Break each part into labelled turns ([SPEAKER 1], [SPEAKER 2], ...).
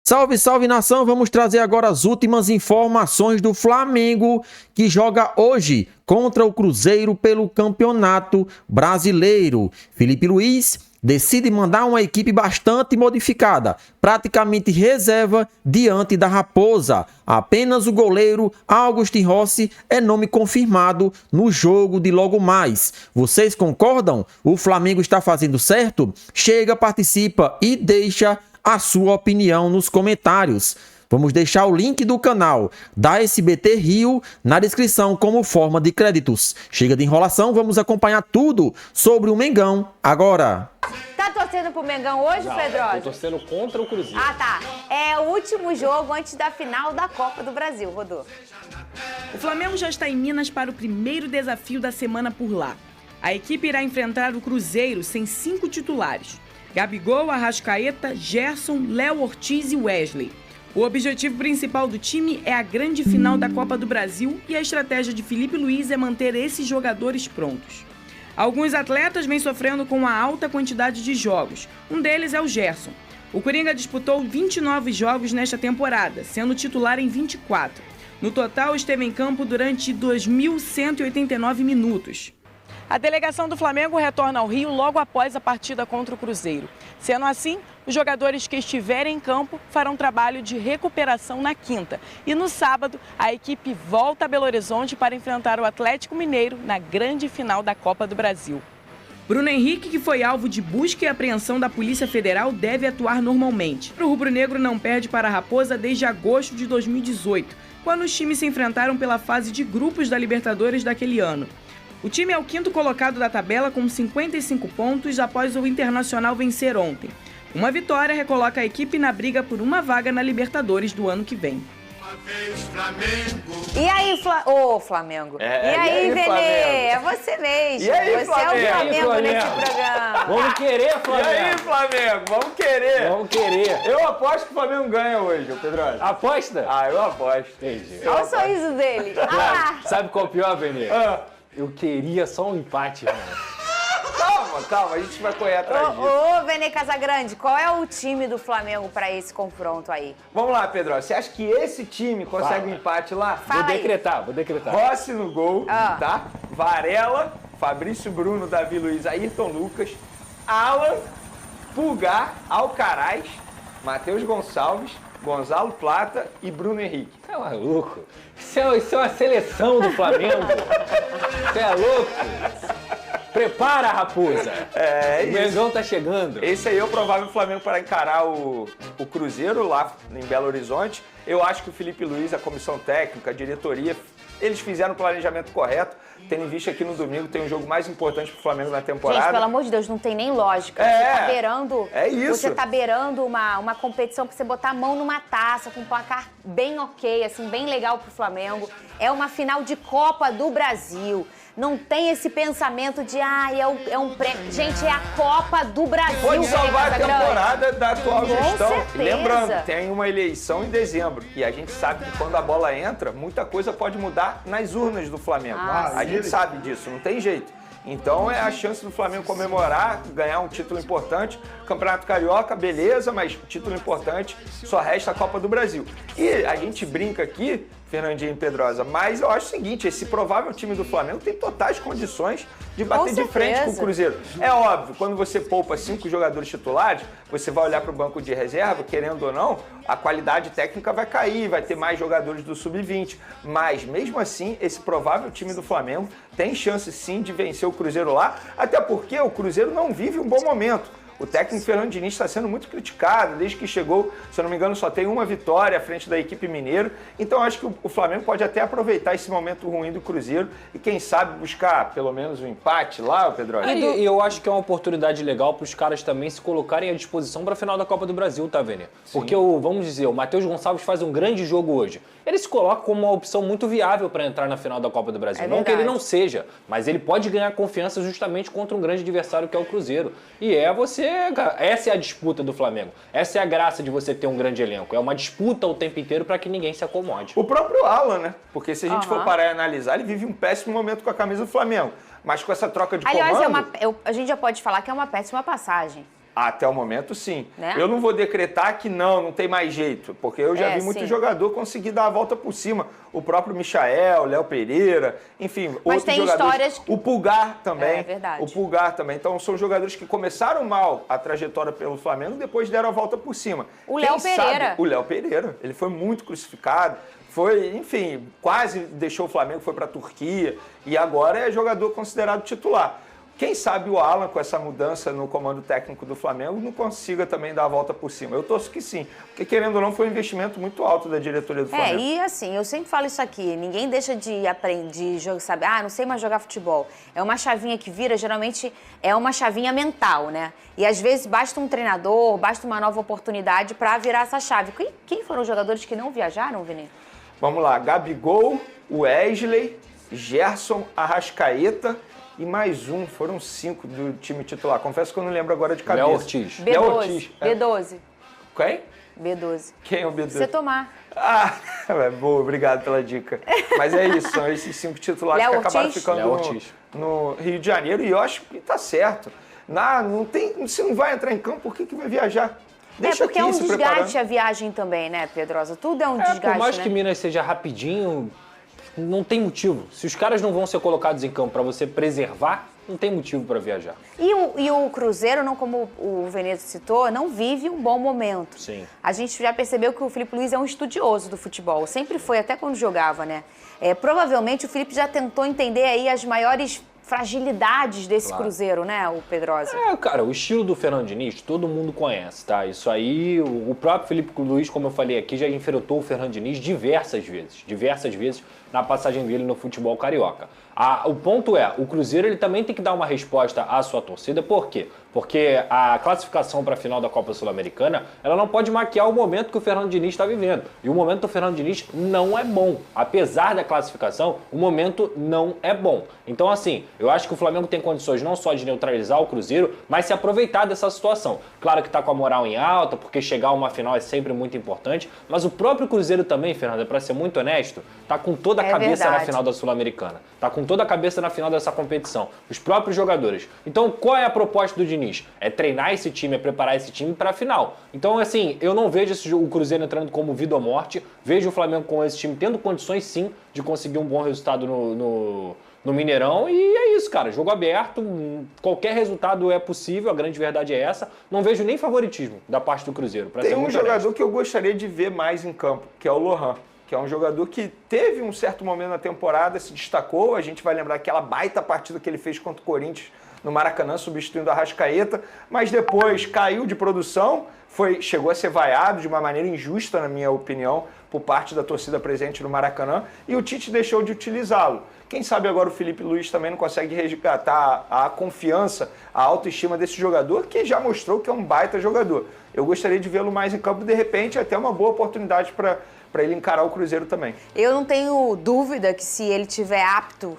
[SPEAKER 1] Salve, salve nação! Vamos trazer agora as últimas informações do Flamengo, que joga hoje contra o Cruzeiro pelo Campeonato Brasileiro. Felipe Luiz decide mandar uma equipe bastante modificada, praticamente reserva diante da Raposa. Apenas o goleiro Augustin Rossi é nome confirmado no jogo de logo mais. Vocês concordam? O Flamengo está fazendo certo? Chega, participa e deixa a sua opinião nos comentários. Vamos deixar o link do canal da SBT Rio na descrição como forma de créditos. Chega de enrolação, vamos acompanhar tudo sobre o Mengão agora.
[SPEAKER 2] Tá torcendo pro Mengão hoje, Pedrosa?
[SPEAKER 3] Tô torcendo contra o Cruzeiro.
[SPEAKER 2] Ah, tá. É o último jogo antes da final da Copa do Brasil, Rodô.
[SPEAKER 4] O Flamengo já está em Minas para o primeiro desafio da semana por lá. A equipe irá enfrentar o Cruzeiro sem 5 titulares: Gabigol, Arrascaeta, Gerson, Léo Ortiz e Wesley. O objetivo principal do time é a grande final da Copa do Brasil e a estratégia de Felipe Luiz é manter esses jogadores prontos. Alguns atletas vêm sofrendo com a alta quantidade de jogos. Um deles é o Gerson. O Coringa disputou 29 jogos nesta temporada, sendo titular em 24. No total, esteve em campo durante 2.189 minutos. A delegação do Flamengo retorna ao Rio logo após a partida contra o Cruzeiro. Sendo assim, os jogadores que estiverem em campo farão trabalho de recuperação na quinta. E no sábado, a equipe volta a Belo Horizonte para enfrentar o Atlético Mineiro na grande final da Copa do Brasil. Bruno Henrique, que foi alvo de busca e apreensão da Polícia Federal, deve atuar normalmente. O rubro-negro não perde para a Raposa desde agosto de 2018, quando os times se enfrentaram pela fase de grupos da Libertadores daquele ano. O time é o 5º colocado da tabela com 55 pontos após o Internacional vencer ontem. Uma vitória recoloca a equipe na briga por uma vaga na Libertadores do ano que vem.
[SPEAKER 2] E aí, Flamengo? E aí, Vene? É você mesmo.
[SPEAKER 3] E aí,
[SPEAKER 2] você
[SPEAKER 3] Flamengo?
[SPEAKER 2] é o Flamengo
[SPEAKER 3] Flamengo?
[SPEAKER 2] nesse programa.
[SPEAKER 3] Vamos querer, Flamengo.
[SPEAKER 5] E aí, Flamengo? Vamos querer.
[SPEAKER 3] Vamos querer.
[SPEAKER 5] Eu aposto que o Flamengo ganha hoje, Pedro.
[SPEAKER 3] Aposta?
[SPEAKER 5] Ah, eu aposto.
[SPEAKER 3] Entendi.
[SPEAKER 2] Olha o sorriso dele. Ah,
[SPEAKER 3] Sabe qual é o pior, Benê?
[SPEAKER 5] Ah,
[SPEAKER 3] Eu queria só um empate, mano.
[SPEAKER 5] calma, a gente vai correr atrás disso.
[SPEAKER 2] ô, Vene Casagrande, qual é o time do Flamengo para esse confronto aí?
[SPEAKER 5] Vamos lá, Pedro. Você acha que esse time consegue um empate lá?
[SPEAKER 2] Fala
[SPEAKER 3] Vou
[SPEAKER 2] aí.
[SPEAKER 3] decretar.
[SPEAKER 5] Rossi no gol,
[SPEAKER 2] Ah.
[SPEAKER 5] tá? Varela, Fabrício Bruno, Davi Luiz, Ayrton Lucas, Alan, Pulgar, Alcaraz, Matheus Gonçalves, Gonzalo Plata e Bruno Henrique.
[SPEAKER 3] Você é maluco? Isso é uma seleção do Flamengo. Você é louco? Prepara, raposa.
[SPEAKER 5] É
[SPEAKER 3] O
[SPEAKER 5] isso.
[SPEAKER 3] Mengão tá chegando.
[SPEAKER 5] Esse aí é o provável Flamengo para encarar o Cruzeiro lá em Belo Horizonte. Eu acho que o Felipe Luiz, a comissão técnica, a diretoria, eles fizeram o planejamento correto. Tendo em vista que no domingo tem um jogo mais importante pro Flamengo na temporada.
[SPEAKER 2] Gente, pelo amor de Deus, não tem nem lógica.
[SPEAKER 5] É,
[SPEAKER 2] Você tá beirando,
[SPEAKER 5] é isso.
[SPEAKER 2] Você tá beirando uma competição pra você botar a mão numa taça com um placar bem ok, assim, bem legal pro Flamengo. É uma final de Copa do Brasil. Não tem esse pensamento de, é um pré... Gente, é a Copa do Brasil.
[SPEAKER 5] Pode salvar a
[SPEAKER 2] Casagrande.
[SPEAKER 5] temporada da atual
[SPEAKER 2] Com
[SPEAKER 5] gestão.
[SPEAKER 2] certeza.
[SPEAKER 5] E lembrando, tem uma eleição em dezembro. E a gente sabe que quando a bola entra, muita coisa pode mudar nas urnas do Flamengo. A gente sabe disso, não tem jeito. Então é a chance do Flamengo comemorar, ganhar um título importante. Campeonato Carioca, beleza, mas título importante, só resta a Copa do Brasil. E a gente brinca aqui, Fernandinho e Pedrosa, mas eu acho o seguinte, esse provável time do Flamengo tem totais condições de bater de frente com o Cruzeiro. É óbvio, quando você poupa 5 jogadores titulares, você vai olhar para o banco de reserva, querendo ou não, a qualidade técnica vai cair, vai ter mais jogadores do Sub-20. Mas, mesmo assim, esse provável time do Flamengo tem chance sim de vencer o Cruzeiro lá, até porque o Cruzeiro não vive um bom momento. O técnico Fernando Diniz está sendo muito criticado, desde que chegou, se eu não me engano, só tem uma vitória à frente da equipe mineira. Então acho que o Flamengo pode até aproveitar esse momento ruim do Cruzeiro e quem sabe buscar pelo menos um empate lá, Pedro.
[SPEAKER 3] E eu acho que é uma oportunidade legal para os caras também se colocarem à disposição para a final da Copa do Brasil, tá, Vene? Porque, vamos dizer, o Matheus Gonçalves faz um grande jogo hoje. Ele se coloca como uma opção muito viável para entrar na final da Copa do Brasil. Não que ele não seja, mas ele pode ganhar confiança justamente contra um grande adversário que é o Cruzeiro. E essa é a disputa do Flamengo. Essa é a graça de você ter um grande elenco. É uma disputa o tempo inteiro para que ninguém se acomode.
[SPEAKER 5] O próprio Alan, né? Porque se a gente for parar e analisar, ele vive um péssimo momento com a camisa do Flamengo. Mas com essa troca de comando...
[SPEAKER 2] Aliás, a gente já pode falar que é uma péssima passagem.
[SPEAKER 5] Até o momento, sim.
[SPEAKER 2] Né?
[SPEAKER 5] Eu não vou decretar que não tem mais jeito, porque eu já vi muito jogador conseguir dar a volta por cima. O próprio Michael, Léo Pereira, enfim,
[SPEAKER 2] mas
[SPEAKER 5] outros
[SPEAKER 2] tem
[SPEAKER 5] jogadores.
[SPEAKER 2] Histórias...
[SPEAKER 5] O Pulgar também.
[SPEAKER 2] É verdade.
[SPEAKER 5] O Pulgar também. Então, são jogadores que começaram mal a trajetória pelo Flamengo e depois deram a volta por cima.
[SPEAKER 2] O Léo Pereira.
[SPEAKER 5] O Léo Pereira. Ele foi muito crucificado. Foi, enfim, quase deixou o Flamengo, foi para a Turquia e agora é jogador considerado titular. Quem sabe o Alan, com essa mudança no comando técnico do Flamengo, não consiga também dar a volta por cima. Eu torço que sim, porque querendo ou não foi um investimento muito alto da diretoria do Flamengo.
[SPEAKER 2] E assim, eu sempre falo isso aqui, ninguém deixa de aprender, sabe, não sei mais jogar futebol. É uma chavinha que vira, geralmente é uma chavinha mental, né? E às vezes basta um treinador, basta uma nova oportunidade para virar essa chave. Quem foram os jogadores que não viajaram, Vini?
[SPEAKER 5] Vamos lá, Gabigol, Wesley, Gerson, Arrascaeta e mais um, foram 5 do time titular. Confesso que eu não lembro agora de cabeça.
[SPEAKER 3] Léo Ortiz.
[SPEAKER 2] B12.
[SPEAKER 5] Léo Ortiz.
[SPEAKER 2] B12.
[SPEAKER 5] Quem?
[SPEAKER 2] B12.
[SPEAKER 5] Quem é o B12?
[SPEAKER 2] Você tomar.
[SPEAKER 5] Boa, obrigado pela dica. Mas é isso, são esses 5 titulares
[SPEAKER 2] Léo
[SPEAKER 5] que acabaram
[SPEAKER 2] Ortiz?
[SPEAKER 5] ficando no Rio de Janeiro e eu acho que tá certo. Não tem, se não vai entrar em campo, por que vai viajar? Deixa
[SPEAKER 2] porque é um
[SPEAKER 5] se
[SPEAKER 2] desgaste
[SPEAKER 5] preparando.
[SPEAKER 2] a viagem também, né, Pedrosa? Tudo é um desgaste,
[SPEAKER 3] por mais
[SPEAKER 2] né?
[SPEAKER 3] que Minas seja rapidinho, não tem motivo. Se os caras não vão ser colocados em campo para você preservar, não tem motivo para viajar.
[SPEAKER 2] E o Cruzeiro, não, como o Veneza citou, não vive um bom momento.
[SPEAKER 3] Sim.
[SPEAKER 2] A gente já percebeu que o Filipe Luiz é um estudioso do futebol. Sempre foi, até quando jogava, né? Provavelmente o Filipe já tentou entender aí as maiores fragilidades desse Cruzeiro, né, o Pedrosa?
[SPEAKER 3] Cara, o estilo do Fernando Diniz, todo mundo conhece, tá? Isso aí, o próprio Filipe Luiz, como eu falei aqui, já enfrentou o Fernando Diniz diversas vezes na passagem dele no futebol carioca. O ponto é, o Cruzeiro ele também tem que dar uma resposta à sua torcida, por quê? Porque a classificação para a final da Copa Sul-Americana, ela não pode maquiar o momento que o Fernando Diniz está vivendo. E o momento do Fernando Diniz não é bom. Apesar da classificação, o momento não é bom. Então, assim, eu acho que o Flamengo tem condições não só de neutralizar o Cruzeiro, mas se aproveitar dessa situação. Claro que está com a moral em alta, porque chegar a uma final é sempre muito importante, mas o próprio Cruzeiro também, Fernanda, para ser muito honesto, está com toda a cabeça na final da Sul-Americana. Está com toda a cabeça na final dessa competição. Os próprios jogadores. Então, qual é a proposta do Diniz? É treinar esse time, é preparar esse time para a final. Então, assim, eu não vejo o Cruzeiro entrando como vida ou morte. Vejo o Flamengo com esse time tendo condições, sim, de conseguir um bom resultado no Mineirão. E é isso, cara. Jogo aberto, qualquer resultado é possível, a grande verdade é essa. Não vejo nem favoritismo da parte do Cruzeiro.
[SPEAKER 5] Tem um jogador que eu gostaria de ver mais em campo, que é o Lohan. Que é um jogador que teve um certo momento na temporada, se destacou. A gente vai lembrar aquela baita partida que ele fez contra o Corinthians no Maracanã, substituindo a Arrascaeta, mas depois caiu de produção, chegou a ser vaiado de uma maneira injusta, na minha opinião, por parte da torcida presente no Maracanã, e o Tite deixou de utilizá-lo. Quem sabe agora o Filipe Luiz também não consegue resgatar a confiança, a autoestima desse jogador, que já mostrou que é um baita jogador. Eu gostaria de vê-lo mais em campo, de repente, até uma boa oportunidade para ele encarar o Cruzeiro também.
[SPEAKER 2] Eu não tenho dúvida que se ele tiver apto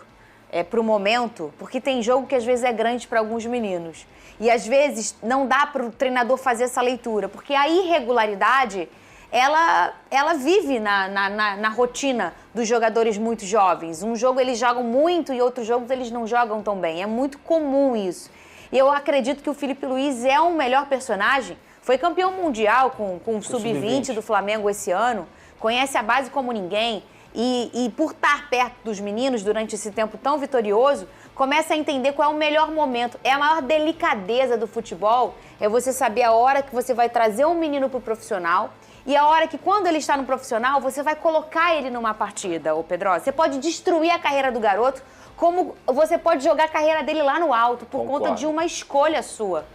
[SPEAKER 2] para o momento, porque tem jogo que às vezes é grande para alguns meninos. E às vezes não dá para o treinador fazer essa leitura, porque a irregularidade, ela vive na rotina dos jogadores muito jovens. Um jogo eles jogam muito e outros jogos eles não jogam tão bem. É muito comum isso. E eu acredito que o Filipe Luiz é um melhor personagem. Foi campeão mundial com o Sub-20 do Flamengo esse ano. Conhece a base como ninguém e por estar perto dos meninos durante esse tempo tão vitorioso, começa a entender qual é o melhor momento. É a maior delicadeza do futebol, é você saber a hora que você vai trazer um menino para o profissional e a hora que, quando ele está no profissional, você vai colocar ele numa partida, ô Pedro. Você pode destruir a carreira do garoto, como você pode jogar a carreira dele lá no alto, por conta de uma escolha sua.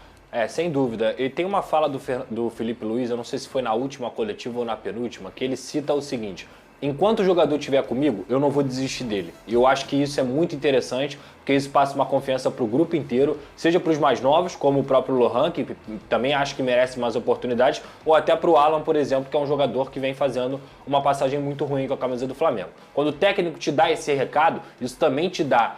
[SPEAKER 3] Sem dúvida. E tem uma fala do Filipe Luiz, eu não sei se foi na última coletiva ou na penúltima, que ele cita o seguinte: enquanto o jogador estiver comigo, eu não vou desistir dele. E eu acho que isso é muito interessante, porque isso passa uma confiança para o grupo inteiro, seja para os mais novos, como o próprio Lohan, que também acho que merece mais oportunidades, ou até para o Alan, por exemplo, que é um jogador que vem fazendo uma passagem muito ruim com a camisa do Flamengo. Quando o técnico te dá esse recado, isso também te dá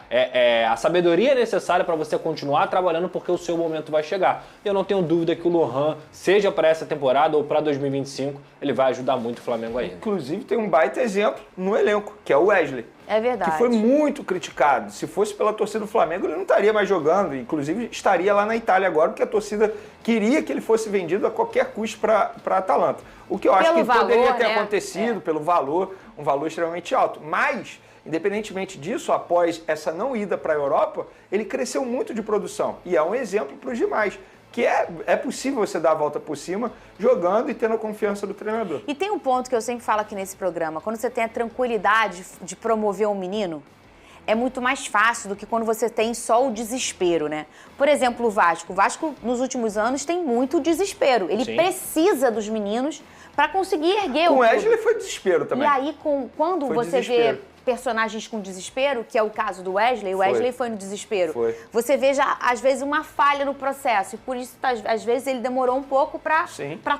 [SPEAKER 3] a sabedoria necessária para você continuar trabalhando, porque o seu momento vai chegar. Eu não tenho dúvida que o Lohan, seja para essa temporada ou para 2025, ele vai ajudar muito o Flamengo aí.
[SPEAKER 5] Inclusive tem um baita baita exemplo no elenco, que é o Wesley.
[SPEAKER 2] É verdade.
[SPEAKER 5] Que foi muito criticado. Se fosse pela torcida do Flamengo, ele não estaria mais jogando. Inclusive, estaria lá na Itália agora, porque a torcida queria que ele fosse vendido a qualquer custo para a Atalanta. O que eu acho que poderia ter acontecido pelo valor, um valor extremamente alto. Mas, independentemente disso, após essa não ida para a Europa, ele cresceu muito de produção. E é um exemplo para os demais. Que é possível você dar a volta por cima jogando e tendo a confiança do treinador.
[SPEAKER 2] E tem um ponto que eu sempre falo aqui nesse programa. Quando você tem a tranquilidade de promover um menino, é muito mais fácil do que quando você tem só o desespero, né? Por exemplo, o Vasco. O Vasco, nos últimos anos, tem muito desespero. Ele precisa dos meninos para conseguir erguer o clube.
[SPEAKER 5] Com o Wesley foi desespero também.
[SPEAKER 2] E aí, quando você vê personagens com desespero, que é o caso do Wesley, o Wesley foi no desespero. Você vê já, às vezes, uma falha no processo. E por isso, às vezes, ele demorou um pouco para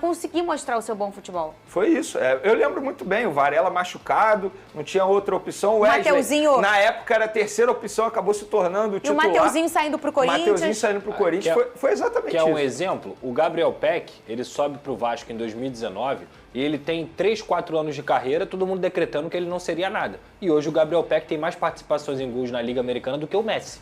[SPEAKER 2] conseguir mostrar o seu bom futebol.
[SPEAKER 5] Foi isso. Eu lembro muito bem, o Varela machucado, não tinha outra opção. O Wesley,
[SPEAKER 2] Mateuzinho,
[SPEAKER 5] na época, era a terceira opção, acabou se tornando o titular.
[SPEAKER 2] E o Mateuzinho saindo pro Corinthians.
[SPEAKER 5] Mateuzinho saindo pro Corinthians, foi exatamente isso.
[SPEAKER 3] Que é um exemplo, o Gabriel Peck, ele sobe pro Vasco em 2019 e ele tem 3, 4 anos de carreira, todo mundo decretando que ele não seria nada. E hoje o Gabriel Peck tem mais participações em gols na Liga Americana do que o Messi.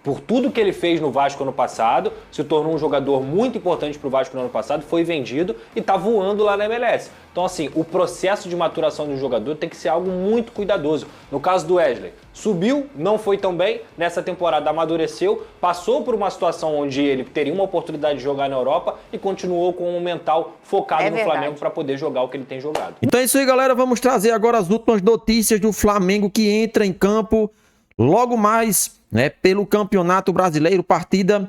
[SPEAKER 3] Por tudo que ele fez no Vasco ano passado, se tornou um jogador muito importante pro Vasco no ano passado, foi vendido e tá voando lá na MLS. Então, assim, o processo de maturação do jogador tem que ser algo muito cuidadoso. No caso do Wesley, subiu, não foi tão bem, nessa temporada amadureceu, passou por uma situação onde ele teria uma oportunidade de jogar na Europa e continuou com um mental focado no Flamengo para poder jogar o que ele tem jogado.
[SPEAKER 1] Então é isso aí, galera. Vamos trazer agora as últimas notícias do Flamengo que entra em campo logo mais, né, pelo Campeonato Brasileiro, partida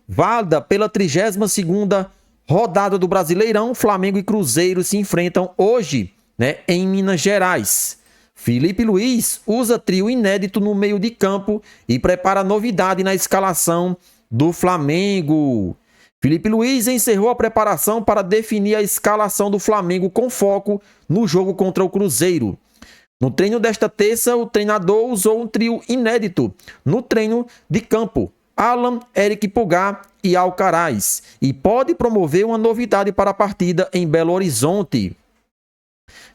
[SPEAKER 1] válida pela 32ª rodada do Brasileirão. Flamengo e Cruzeiro se enfrentam hoje, né, em Minas Gerais. Felipe Luiz usa trio inédito no meio de campo e prepara novidade na escalação do Flamengo. Felipe Luiz encerrou a preparação para definir a escalação do Flamengo com foco no jogo contra o Cruzeiro. No treino desta terça, o treinador usou um trio inédito no treino de campo: Alan, Eric Pulgar e Alcaraz, e pode promover uma novidade para a partida em Belo Horizonte.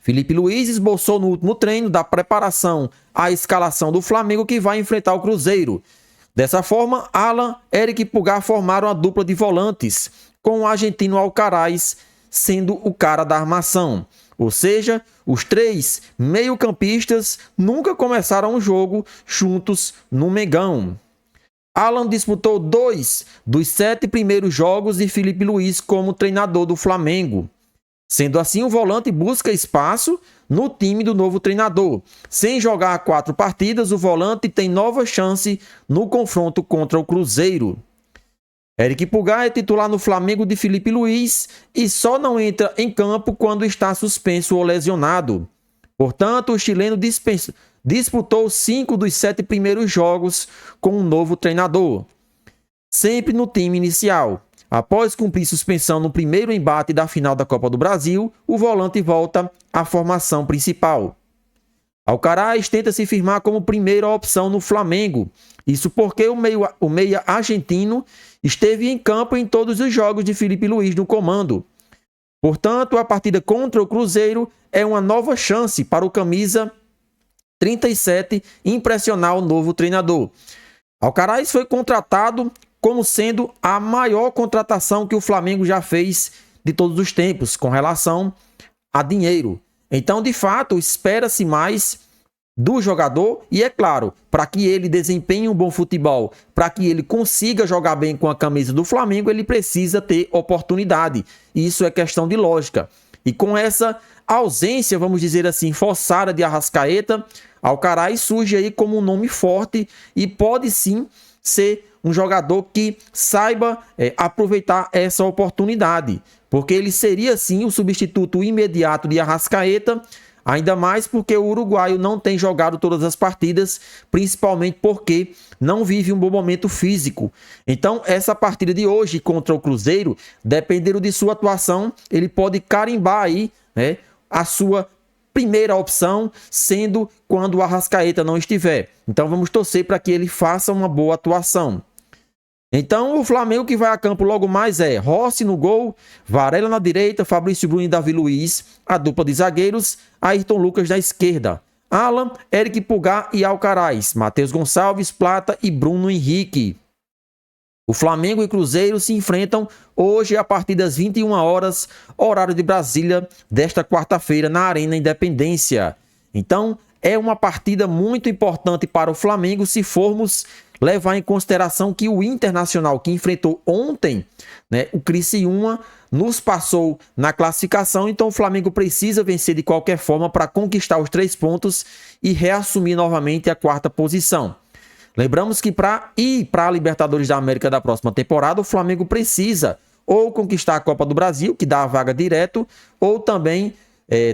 [SPEAKER 1] Felipe Luiz esboçou no último treino da preparação a escalação do Flamengo que vai enfrentar o Cruzeiro. Dessa forma, Alan, Eric Pulgar formaram a dupla de volantes, com o argentino Alcaraz sendo o cara da armação. Ou seja, os três meio-campistas nunca começaram um jogo juntos no Mengão. Alan disputou 2 dos 7 primeiros jogos de Felipe Luiz como treinador do Flamengo. Sendo assim, o volante busca espaço no time do novo treinador. Sem jogar 4 partidas, o volante tem nova chance no confronto contra o Cruzeiro. Eric Pulgar é titular no Flamengo de Felipe Luiz e só não entra em campo quando está suspenso ou lesionado. Portanto, o chileno disputou 5 dos 7 primeiros jogos com um novo treinador, sempre no time inicial. Após cumprir suspensão no primeiro embate da final da Copa do Brasil, o volante volta à formação principal. Alcaraz tenta se firmar como primeira opção no Flamengo. Isso porque o meia argentino esteve em campo em todos os jogos de Felipe Luiz no comando. Portanto, a partida contra o Cruzeiro é uma nova chance para o camisa 37 impressionar o novo treinador. Alcaraz foi contratado como sendo a maior contratação que o Flamengo já fez de todos os tempos com relação a dinheiro. Então, de fato, espera-se mais do jogador e, é claro, para que ele desempenhe um bom futebol, para que ele consiga jogar bem com a camisa do Flamengo, ele precisa ter oportunidade. Isso é questão de lógica. E com essa ausência, vamos dizer assim, forçada de Arrascaeta, Alcaraz surge aí como um nome forte e pode sim ser um jogador que saiba aproveitar essa oportunidade, porque ele seria sim o substituto imediato de Arrascaeta, ainda mais porque o uruguaio não tem jogado todas as partidas, principalmente porque não vive um bom momento físico. Então, essa partida de hoje contra o Cruzeiro, dependendo de sua atuação, ele pode carimbar aí, né, a sua primeira opção, sendo quando o Arrascaeta não estiver. Então, vamos torcer para que ele faça uma boa atuação. Então, o Flamengo que vai a campo logo mais é Rossi no gol, Varela na direita, Fabrício Bruno e Davi Luiz, a dupla de zagueiros, Ayrton Lucas na esquerda, Alan, Eric Pulgar e Alcaraz, Matheus Gonçalves, Plata e Bruno Henrique. O Flamengo e Cruzeiro se enfrentam hoje a partir das 21 horas, horário de Brasília, desta quarta-feira, na Arena Independência. Então, é uma partida muito importante para o Flamengo se formos levar em consideração que o Internacional, que enfrentou ontem, né, o Criciúma, nos passou na classificação. Então, o Flamengo precisa vencer de qualquer forma para conquistar os 3 pontos e reassumir novamente a 4ª posição. Lembramos que para ir para a Libertadores da América da próxima temporada, o Flamengo precisa ou conquistar a Copa do Brasil, que dá a vaga direto, ou também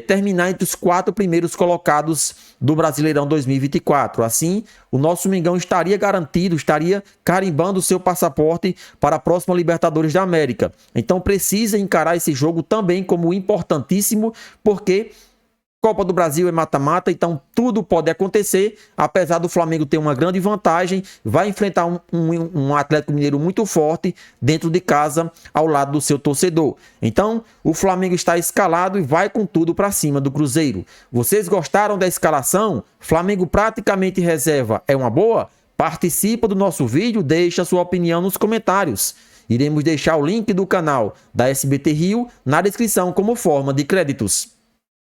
[SPEAKER 1] terminar entre os 4 primeiros colocados do Brasileirão 2024. Assim, o nosso Mengão estaria garantido, estaria carimbando o seu passaporte para a próxima Libertadores da América. Então precisa encarar esse jogo também como importantíssimo, porque Copa do Brasil é mata-mata, então tudo pode acontecer. Apesar do Flamengo ter uma grande vantagem, vai enfrentar um Atlético Mineiro muito forte dentro de casa, ao lado do seu torcedor. Então, o Flamengo está escalado e vai com tudo para cima do Cruzeiro. Vocês gostaram da escalação? Flamengo praticamente reserva é uma boa? Participa do nosso vídeo, deixa sua opinião nos comentários. Iremos deixar o link do canal da SBT Rio na descrição como forma de créditos.